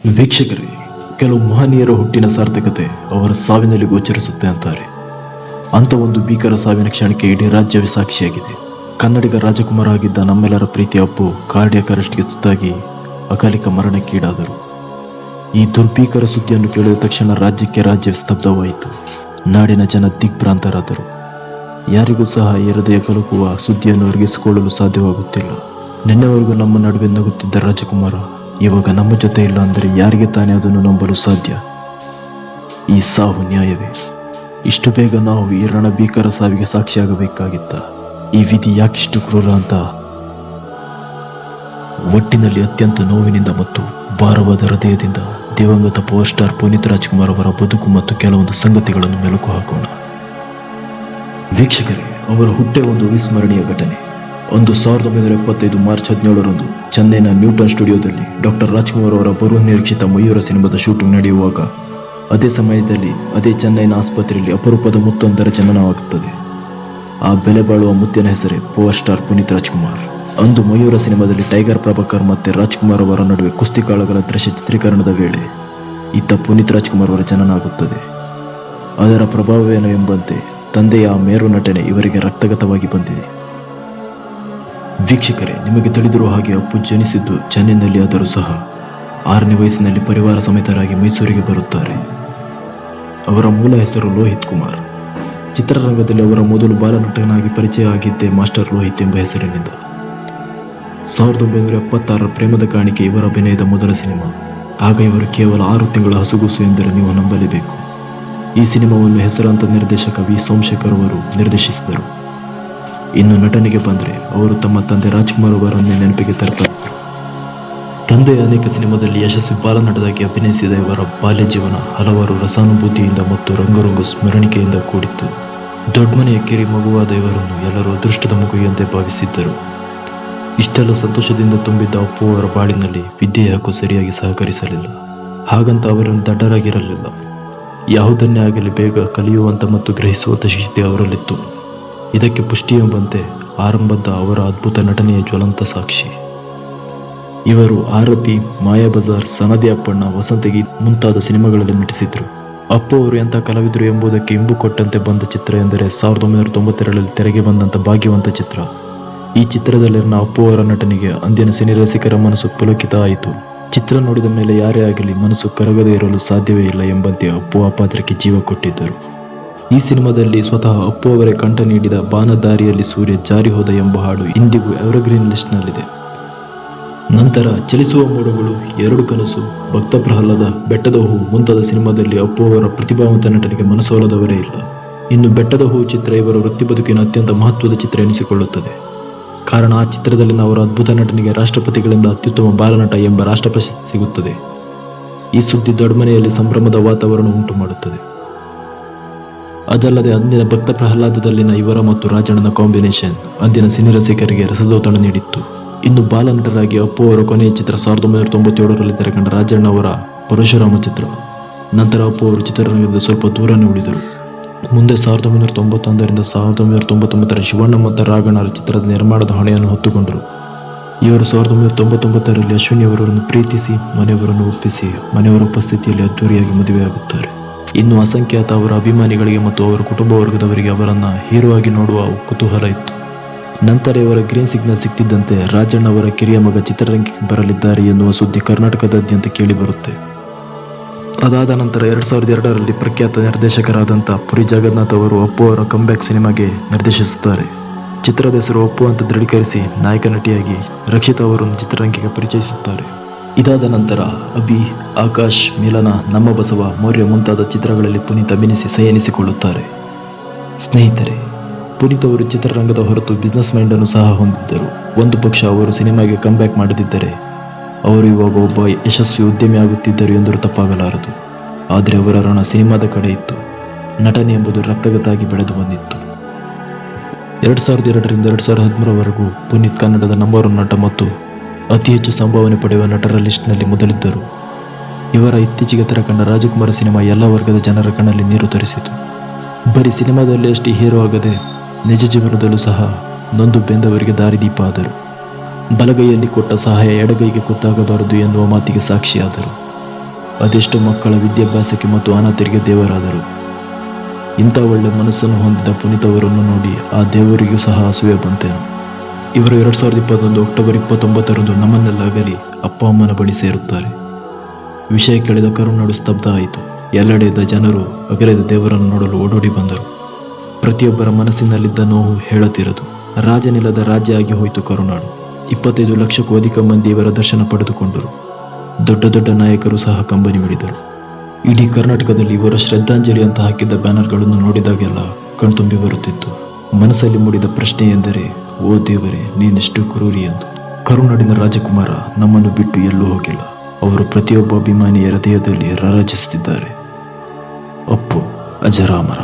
ವೀಕ್ಷಕರೇ, ಕೆಲವು ಮಹನೀಯರ ಹುಟ್ಟಿನ ಸಾರ್ಥಕತೆ ಅವರ ಸಾವಿನಲ್ಲಿ ಗೋಚರಿಸುತ್ತೆ ಅಂತಾರೆ. ಅಂತ ಒಂದು ಭೀಕರ ಸಾವಿನ ಕ್ಷಣಕ್ಕೆ ಇಡೀ ರಾಜ್ಯವೇ ಸಾಕ್ಷಿಯಾಗಿದೆ. ಕನ್ನಡಿಗ ರಾಜಕುಮಾರ ಆಗಿದ್ದ ನಮ್ಮೆಲ್ಲರ ಪ್ರೀತಿಯ ಅಪ್ಪು ಕಾರ್ಡಿಯಾಕ್ ಅರೆಸ್ಟ್ಗೆ ತುತ್ತಾಗಿ ಅಕಾಲಿಕ ಮರಣಕ್ಕೀಡಾದರು. ಈ ದುರ್ಭೀಕರ ಸುದ್ದಿಯನ್ನು ಕೇಳಿದ ತಕ್ಷಣ ರಾಜ್ಯವೇ ಸ್ತಬ್ಧವಾಯಿತು. ನಾಡಿನ ಜನ ದಿಗ್ಭ್ರಾಂತರಾದರು. ಯಾರಿಗೂ ಸಹ ಈ ಹೃದಯ ಕಲಕುವ ಸುದ್ದಿಯನ್ನು ಅರಗಿಸಿಕೊಳ್ಳಲು ಸಾಧ್ಯವಾಗುತ್ತಿಲ್ಲ. ನಿನ್ನೆವರೆಗೂ ನಮ್ಮ ನಡುವೆ ನಗುತ್ತಿದ್ದ ರಾಜಕುಮಾರ ಇವಾಗ ನಮ್ಮ ಜೊತೆ ಇಲ್ಲ ಅಂದರೆ ಯಾರಿಗೆ ತಾನೇ ಅದನ್ನು ನಂಬಲು ಸಾಧ್ಯ? ಈ ಸಾವು ನ್ಯಾಯವೇ? ಇಷ್ಟು ಬೇಗ ನಾವು ಈ ರಣಭೀಕರ ಸಾವಿಗೆ ಸಾಕ್ಷಿಯಾಗಬೇಕಾಗಿತ್ತ? ಈ ವಿಧಿ ಯಾಕಿಷ್ಟು ಕ್ರೂರ ಅಂತ ಒಟ್ಟಿನಲ್ಲಿ ಅತ್ಯಂತ ನೋವಿನಿಂದ ಮತ್ತು ಭಾರವಾದ ಹೃದಯದಿಂದ ದಿವಂಗತ ಪವರ್ ಸ್ಟಾರ್ ಪುನೀತ್ ರಾಜ್ಕುಮಾರ್ ಅವರ ಬದುಕು ಮತ್ತು ಕೆಲವೊಂದು ಸಂಗತಿಗಳನ್ನು ಮೆಲುಕು ಹಾಕೋಣ. ವೀಕ್ಷಕರೇ, ಅವರ ಹುಟ್ಟೆ ಒಂದು ವಿಸ್ಮರಣೀಯ ಘಟನೆ. 1975 ಮಾರ್ಚ್ 17ರಂದು ಚೆನ್ನೈನ ನ್ಯೂಟನ್ ಸ್ಟುಡಿಯೋದಲ್ಲಿ ಡಾಕ್ಟರ್ ರಾಜ್ಕುಮಾರ್ ಅವರ ಬಹು ನಿರೀಕ್ಷಿತ ಮಯೂರ ಸಿನಿಮಾದ ಶೂಟಿಂಗ್ ನಡೆಯುವಾಗ ಅದೇ ಸಮಯದಲ್ಲಿ ಅದೇ ಚೆನ್ನೈನ ಆಸ್ಪತ್ರೆಯಲ್ಲಿ ಅಪರೂಪದ ಮುತ್ತೊಂದರ ಜನನವಾಗುತ್ತದೆ. ಆ ಬೆಲೆ ಬಾಳುವ ಮುತ್ತಿನ ಹೆಸರೇ ಪವರ್ ಸ್ಟಾರ್ ಪುನೀತ್ ರಾಜ್ಕುಮಾರ್. ಅಂದು ಮಯೂರ ಸಿನಿಮಾದಲ್ಲಿ ಟೈಗರ್ ಪ್ರಭಾಕರ್ ಮತ್ತೆ ರಾಜ್ಕುಮಾರ್ ಅವರ ನಡುವೆ ಕುಸ್ತಿ ಕಾಳಗದ ದೃಶ್ಯ ಚಿತ್ರೀಕರಣದ ವೇಳೆ ಇತ್ತ ಪುನೀತ್ ರಾಜ್ಕುಮಾರ್ ಅವರ ಜನನ ಆಗುತ್ತದೆ. ಅದರ ಪ್ರಭಾವವೇನು ಎಂಬಂತೆ ತಂದೆಯ ಆ ಮೇರು ನಟನೆ ಇವರಿಗೆ ರಕ್ತಗತವಾಗಿ ಬಂದಿದೆ. ವೀಕ್ಷಕರೇ, ನಿಮಗೆ ತಿಳಿದಿರುವ ಹಾಗೆ ಅಪ್ಪು ಜನಿಸಿದ್ದು ಚೆನ್ನೈನಲ್ಲಿ ಆದರೂ ಸಹ 6ನೇ ವಯಸ್ಸಿನಲ್ಲಿ ಪರಿವಾರ ಸಮೇತರಾಗಿ ಮೈಸೂರಿಗೆ ಬರುತ್ತಾರೆ. ಅವರ ಮೂಲ ಹೆಸರು ಲೋಹಿತ್ ಕುಮಾರ್. ಚಿತ್ರರಂಗದಲ್ಲಿ ಅವರ ಮೊದಲು ಬಾಲನಟನಾಗಿ ಪರಿಚಯ ಆಗಿದ್ದೇ ಮಾಸ್ಟರ್ ಲೋಹಿತ್ ಎಂಬ ಹೆಸರಿನಿಂದ. 1976ರ ಪ್ರೇಮದ ಕಾಣಿಕೆ ಇವರ ಅಭಿನಯದ ಮೊದಲ ಸಿನಿಮಾ. ಆಗ ಇವರು ಕೇವಲ 6 ತಿಂಗಳ ಹಸುಗೂಸು ಎಂದರೆ ನೀವು ನಂಬಲೇಬೇಕು. ಈ ಸಿನಿಮಾವನ್ನು ಹೆಸರಾಂತ ನಿರ್ದೇಶಕ ವಿ ಸೋಮಶೇಖರ್ ಅವರು ನಿರ್ದೇಶಿಸಿದರು. ಇನ್ನು ನಟನೆಗೆ ಬಂದರೆ ಅವರು ತಮ್ಮ ತಂದೆ ರಾಜ್ಕುಮಾರ್ ಅವರನ್ನೇ ನೆನಪಿಗೆ ತರ್ತಾರೆ. ತಂದೆಯ ಅನೇಕ ಸಿನಿಮಾದಲ್ಲಿ ಯಶಸ್ವಿ ಬಾಲನಟನಾಗಿ ಅಭಿನಯಿಸಿದ ಇವರ ಬಾಲ್ಯ ಜೀವನ ಹಲವಾರು ರಸಾನುಭೂತಿಯಿಂದ ಮತ್ತು ರಂಗು ಸ್ಮರಣಿಕೆಯಿಂದ ಕೂಡಿತ್ತು. ದೊಡ್ಡಮನೆಯ ಕಿರಿ ಮಗುವಾದ ಇವರನ್ನು ಎಲ್ಲರೂ ಅದೃಷ್ಟದ ಮಗುವೆಂದೇ ಭಾವಿಸಿದ್ದರು. ಇಷ್ಟೆಲ್ಲ ಸಂತೋಷದಿಂದ ತುಂಬಿದ್ದ ಅಪ್ಪು ಅವರ ಬಾಳಿನಲ್ಲಿ ವಿದ್ಯೆ ಯಾಕೋ ಸರಿಯಾಗಿ ಸಹಕರಿಸಲಿಲ್ಲ. ಹಾಗಂತ ಅವರನ್ನು ದಡ್ಡರಾಗಿರಲಿಲ್ಲ. ಯಾವುದನ್ನೇ ಆಗಲಿ ಬೇಗ ಕಲಿಯುವಂಥ ಮತ್ತು ಗ್ರಹಿಸುವಂಥ ಶಕ್ತಿ ಅವರಲ್ಲಿತ್ತು. ಇದಕ್ಕೆ ಪುಷ್ಟಿ ಎಂಬಂತೆ ಆರಂಭದ ಅವರ ಅದ್ಭುತ ನಟನೆಯ ಜ್ವಲಂತ ಸಾಕ್ಷಿ. ಇವರು ಆರತಿ, ಮಾಯಾಬಜಾರ್, ಸನದಿ ಅಪ್ಪಣ್ಣ, ವಸಂತಗಿ ಮುಂತಾದ ಸಿನಿಮಾಗಳಲ್ಲಿ ನಟಿಸಿದ್ರು. ಅಪ್ಪು ಅವರು ಎಂಥ ಕಲಾವಿದರು ಎಂಬುದಕ್ಕೆ ಇಂಬು ಕೊಟ್ಟಂತೆ ಬಂದ ಚಿತ್ರ ಎಂದರೆ 1992ರಲ್ಲಿ ತೆರೆಗೆ ಬಂದಂಥ ಭಾಗ್ಯವಂತ ಚಿತ್ರ. ಈ ಚಿತ್ರದಲ್ಲಿನ ಅಪ್ಪು ಅವರ ನಟನೆಗೆ ಅಂದಿನ ಸಿನಿ ರಸಿಕರ ಮನಸ್ಸು ಪುಲಕಿತ ಆಯಿತು. ಚಿತ್ರ ನೋಡಿದ ಮೇಲೆ ಯಾರೇ ಆಗಲಿ ಮನಸ್ಸು ಕರಗದೇ ಇರಲು ಸಾಧ್ಯವೇ ಇಲ್ಲ ಎಂಬಂತೆ ಅಪ್ಪು ಆ ಪಾತ್ರಕ್ಕೆ ಜೀವ ಕೊಟ್ಟಿದ್ದರು. ಈ ಸಿನಿಮಾದಲ್ಲಿ ಸ್ವತಃ ಅಪ್ಪು ಅವರೇ ಕಂಠ ನೀಡಿದ ಬಾನದಾರಿಯಲ್ಲಿ ಸೂರ್ಯ ಜಾರಿ ಹೋದ ಎಂಬ ಹಾಡು ಇಂದಿಗೂ ಎವರ್ಗ್ರೀನ್ ಲಿಸ್ಟ್ನಲ್ಲಿದೆ. ನಂತರ ಚಲಿಸುವ ಮೋಡಗಳು, 2 ಕನಸು, ಭಕ್ತ ಪ್ರಹ್ಲಾದ, ಬೆಟ್ಟದ ಹೂ ಮುಂತಾದ ಸಿನಿಮಾದಲ್ಲಿ ಅಪ್ಪು ಅವರ ಪ್ರತಿಭಾವಂತ ನಟನೆಗೆ ಮನಸೋಲದವರೇ ಇಲ್ಲ. ಇನ್ನು ಬೆಟ್ಟದ ಹೂ ಚಿತ್ರ ಇವರ ವೃತ್ತಿ ಬದುಕಿನ ಅತ್ಯಂತ ಮಹತ್ವದ ಚಿತ್ರ ಎನಿಸಿಕೊಳ್ಳುತ್ತದೆ. ಕಾರಣ ಆ ಚಿತ್ರದಲ್ಲಿನ ಅವರ ಅದ್ಭುತ ನಟನೆಗೆ ರಾಷ್ಟ್ರಪತಿಗಳಿಂದ ಅತ್ಯುತ್ತಮ ಬಾಲನಟ ಎಂಬ ರಾಷ್ಟ್ರ ಪ್ರಶಸ್ತಿ ಸಿಗುತ್ತದೆ. ಈ ಸುದ್ದಿ ದೊಡ್ಡಮನೆಯಲ್ಲಿ ಸಂಭ್ರಮದ ವಾತಾವರಣ ಉಂಟು ಮಾಡುತ್ತದೆ. ಅದಲ್ಲದೆ ಅಂದಿನ ಭಕ್ತ ಪ್ರಹ್ಲಾದದಲ್ಲಿನ ಇವರ ಮತ್ತು ರಾಜಣ್ಣನ ಕಾಂಬಿನೇಷನ್ ಅಂದಿನ ಸಿನಿ ರಸಿಕರಿಗೆ ರಸದೌತಣ ನೀಡಿತ್ತು. ಇನ್ನು ಬಾಲನಟರಾಗಿ ಅಪ್ಪು ಅವರ ಕೊನೆಯ ಚಿತ್ರ 1997ರಲ್ಲಿ ತೆರೆಕಂಡ ರಾಜಣ್ಣ ಅವರ ಪರಶುರಾಮ ಚಿತ್ರ. ನಂತರ ಅಪ್ಪು ಅವರು ಚಿತ್ರರಂಗದಿಂದ ಸ್ವಲ್ಪ ದೂರನೇ ಉಳಿದರು. ಮುಂದೆ 1991ರಿಂದ 1999ರ ಶಿವಣ್ಣ ಮತ್ತು ರಾಘಣ್ಣರ ಚಿತ್ರದ ನಿರ್ಮಾಣದ ಹೊಣೆಯನ್ನು ಹೊತ್ತುಕೊಂಡರು. ಇವರು 1999ರಲ್ಲಿ ಅಶ್ವಿನಿ ಅವರನ್ನು ಪ್ರೀತಿಸಿ ಮನೆಯವರನ್ನು ಒಪ್ಪಿಸಿ ಮನೆಯವರ ಉಪಸ್ಥಿತಿಯಲ್ಲಿ ಅದ್ದೂರಿಯಾಗಿ ಮದುವೆಯಾಗುತ್ತಾರೆ. ಇನ್ನು ಅಸಂಖ್ಯಾತ ಅವರ ಅಭಿಮಾನಿಗಳಿಗೆ ಮತ್ತು ಅವರ ಕುಟುಂಬ ವರ್ಗದವರಿಗೆ ಅವರನ್ನು ಹೀರೋ ಆಗಿ ನೋಡುವ ಕುತೂಹಲ ಇತ್ತು. ನಂತರ ಇವರ ಗ್ರೀನ್ ಸಿಗ್ನಲ್ ಸಿಕ್ತಿದ್ದಂತೆ ರಾಜಣ್ಣ ಅವರ ಕಿರಿಯ ಮಗ ಚಿತ್ರರಂಗಕ್ಕೆ ಬರಲಿದ್ದಾರೆ ಎನ್ನುವ ಸುದ್ದಿ ಕರ್ನಾಟಕದಾದ್ಯಂತ ಕೇಳಿಬರುತ್ತೆ. ಅದಾದ ನಂತರ 2002ರಲ್ಲಿ ಪ್ರಖ್ಯಾತ ನಿರ್ದೇಶಕರಾದಂಥ ಪುರಿ ಜಗನ್ನಾಥ್ ಅವರು ಅಪ್ಪು ಅವರ ಕಂಬ್ಯಾಕ್ ಸಿನಿಮಾಗೆ ನಿರ್ದೇಶಿಸುತ್ತಾರೆ. ಚಿತ್ರದ ಹೆಸರು ಅಪ್ಪು ಅಂತ ದೃಢೀಕರಿಸಿ ನಾಯಕ ನಟಿಯಾಗಿ ರಕ್ಷಿತಾ ಅವರನ್ನು ಚಿತ್ರರಂಗಕ್ಕೆ ಪರಿಚಯಿಸುತ್ತಾರೆ. ಇದಾದ ನಂತರ ಅಭಿ, ಆಕಾಶ್, ಮಿಲನ, ನಮ್ಮ ಬಸವ, ಮೌರ್ಯ ಮುಂತಾದ ಚಿತ್ರಗಳಲ್ಲಿ ಪುನೀತ್ ಅಭಿನಯಿಸಿ ಸೈ ಎನಿಸಿಕೊಳ್ಳುತ್ತಾರೆ. ಸ್ನೇಹಿತರೆ, ಪುನೀತ್ ಅವರು ಚಿತ್ರರಂಗದ ಹೊರತು ಬಿಸ್ನೆಸ್ ಮೈಂಡ್ ಅನ್ನು ಸಹ ಹೊಂದಿದ್ದರು. ಒಂದು ಪಕ್ಷ ಅವರು ಸಿನಿಮಾಗೆ ಕಂಬ್ಯಾಕ್ ಮಾಡದಿದ್ದರೆ ಅವರು ಇವಾಗ ಒಬ್ಬ ಯಶಸ್ವಿ ಉದ್ಯಮಿ ಆಗುತ್ತಿದ್ದರು ಎಂದರೂ ತಪ್ಪಾಗಲಾರದು. ಆದರೆ ಅವರ ಋಣ ಸಿನಿಮಾದ ಕಡೆ ಇತ್ತು. ನಟನೆ ಎಂಬುದು ರಕ್ತಗತಾಗಿ ಬೆಳೆದು ಬಂದಿತ್ತು. 2002ರಿಂದ 2013ರವರೆಗೂ ಪುನೀತ್ ಕನ್ನಡದ ನಂಬರ್ 1 ನಟ ಮತ್ತು ಅತಿ ಹೆಚ್ಚು ಸಂಭಾವನೆ ಪಡೆಯುವ ನಟರ ಲಿಸ್ಟ್ನಲ್ಲಿ ಮೊದಲಿದ್ದರು. ಇವರ ಇತ್ತೀಚೆಗೆ ತೆರೆಕಂಡ ರಾಜಕುಮಾರ ಸಿನಿಮಾ ಎಲ್ಲ ವರ್ಗದ ಜನರ ಕಣ್ಣಲ್ಲಿ ನೀರು ತರಿಸಿತು. ಬರೀ ಸಿನಿಮಾದಲ್ಲಿ ಅಷ್ಟೇ ಹೀರೋ ಆಗದೆ ನಿಜ ಜೀವನದಲ್ಲೂ ಸಹ ನೊಂದು ಬೆಂದವರಿಗೆ ದಾರಿದೀಪ ಆದರು. ಬಲಗೈಯಲ್ಲಿ ಕೊಟ್ಟ ಸಹಾಯ ಎಡಗೈಗೆ ಗೊತ್ತಾಗಬಾರದು ಎನ್ನುವ ಮಾತಿಗೆ ಸಾಕ್ಷಿಯಾದರು. ಅದೆಷ್ಟು ಮಕ್ಕಳ ವಿದ್ಯಾಭ್ಯಾಸಕ್ಕೆ ಮತ್ತು ಅನಾಥರಿಗೆ ದೇವರಾದರು. ಇಂಥ ಒಳ್ಳೆ ಮನಸ್ಸನ್ನು ಹೊಂದಿದ ಪುನೀತ್ ಅವರನ್ನು ನೋಡಿ ಆ ದೇವರಿಗೂ ಸಹ ಅಸೂಯೆ ಬಂತೇನು. ಇವರು 2021 ಅಕ್ಟೋಬರ್ 29ರಂದು ನಮ್ಮನ್ನೆಲ್ಲ ಅಗಲಿ ಅಪ್ಪ ಅಮ್ಮನ ಬಳಿ ಸೇರುತ್ತಾರೆ. ವಿಷಯ ಕೇಳಿದ ಕರುನಾಡು ಸ್ತಬ್ಧ ಆಯಿತು. ಎಲ್ಲೆಡೆ ಇದ್ದ ಜನರು ಅಗಲಿದ ದೇವರನ್ನು ನೋಡಲು ಓಡೋಡಿ ಬಂದರು. ಪ್ರತಿಯೊಬ್ಬರ ಮನಸ್ಸಿನಲ್ಲಿದ್ದ ನೋವು ಹೇಳತಿರದು. ರಾಜನಿಲ್ಲದ ರಾಜ್ಯ ಆಗಿ ಹೋಯಿತು ಕರುನಾಡು. 25 ಲಕ್ಷಕ್ಕೂ ಅಧಿಕ ಮಂದಿ ಇವರ ದರ್ಶನ ಪಡೆದುಕೊಂಡರು. ದೊಡ್ಡ ದೊಡ್ಡ ನಾಯಕರು ಸಹ ಕಂಬನಿ ಮಿಡಿದರು. ಇಡೀ ಕರ್ನಾಟಕದಲ್ಲಿ ಇವರ ಶ್ರದ್ಧಾಂಜಲಿ ಅಂತ ಹಾಕಿದ್ದ ಬ್ಯಾನರ್ಗಳನ್ನು ನೋಡಿದಾಗೆಲ್ಲ ಕಣ್ತುಂಬಿ ಬರುತ್ತಿತ್ತು. ಮನಸ್ಸಲ್ಲಿ ಮೂಡಿದ ಪ್ರಶ್ನೆ ಎಂದರೆ, ಓ ದೇವರೇ, ನೀನೆಷ್ಟು ಕ್ರೂರಿ ಎಂದು. ಕರುನಾಡಿನ ರಾಜಕುಮಾರ ನಮ್ಮನ್ನು ಬಿಟ್ಟು ಎಲ್ಲೂ ಹೋಗಿಲ್ಲ. ಅವರು ಪ್ರತಿಯೊಬ್ಬ ಅಭಿಮಾನಿಯ ಹೃದಯದಲ್ಲಿ ರಾರಾಜಿಸುತ್ತಿದ್ದಾರೆ. ಅಪ್ಪು ಅಜರಾಮರ.